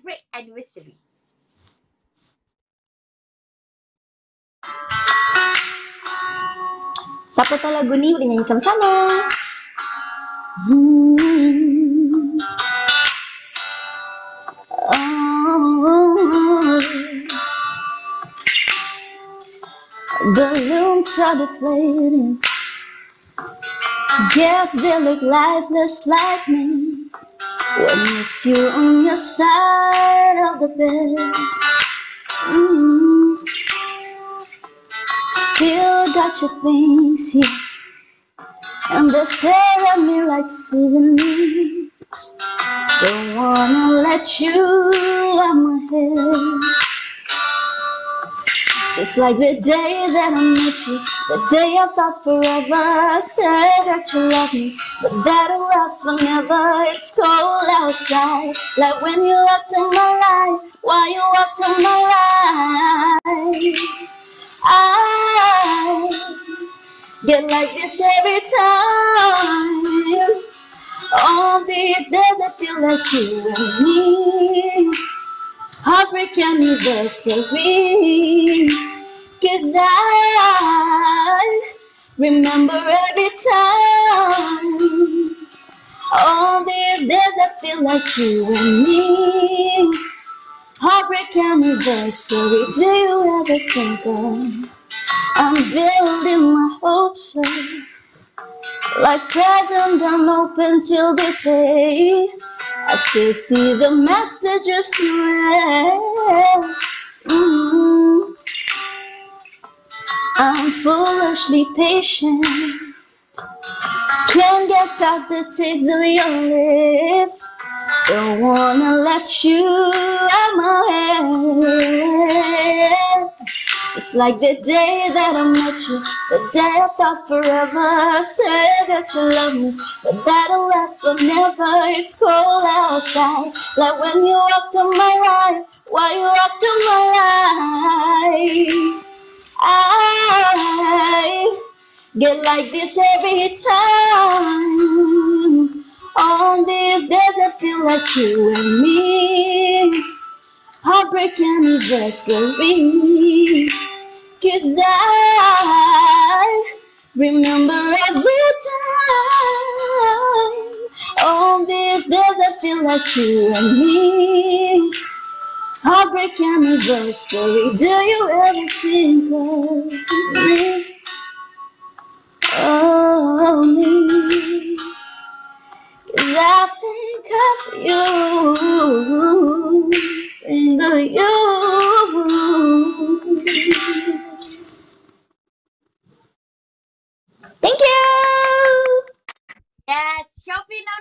every anniversary. Siapa tahu lagu ni boleh nyanyi sama-sama. Balloons are deflating. Guess they look lifeless like me. When it's you on your side of the bed. Still got your things here, and they stare at me like souvenirs. Don't wanna let you out my head. Just like the day that I met you, the day I thought forever, said that you love me, but that it lasts forever. It's cold outside, like when you walked in my life, while you walked in my life. I get like this every time. All these days I feel like you and me. Heartbreak anniversary. 'Cause I remember every time. All these days I feel like you and me. Heartbreak anniversary. Do you ever think of? I'm building my hopes up, like presents unopened till this day. I still see the messages you read. I'm foolishly patient, can't get past the taste of your lips. Don't wanna let you out my head. Just like the day that I met you, the day I thought forever, said that you love me, but that'll last forever. It's cold outside, like when you walked in my life, while you walked in my life. I get like this every time. On these days I feel like you and me. Heartbreak anniversary. 'Cause I remember every time. On these days I feel like you and me. Heartbreak anniversary. Do you ever think of me? Oh, me. 'Cause I think of you. Think of you. Thank you. Yes, Shopee now.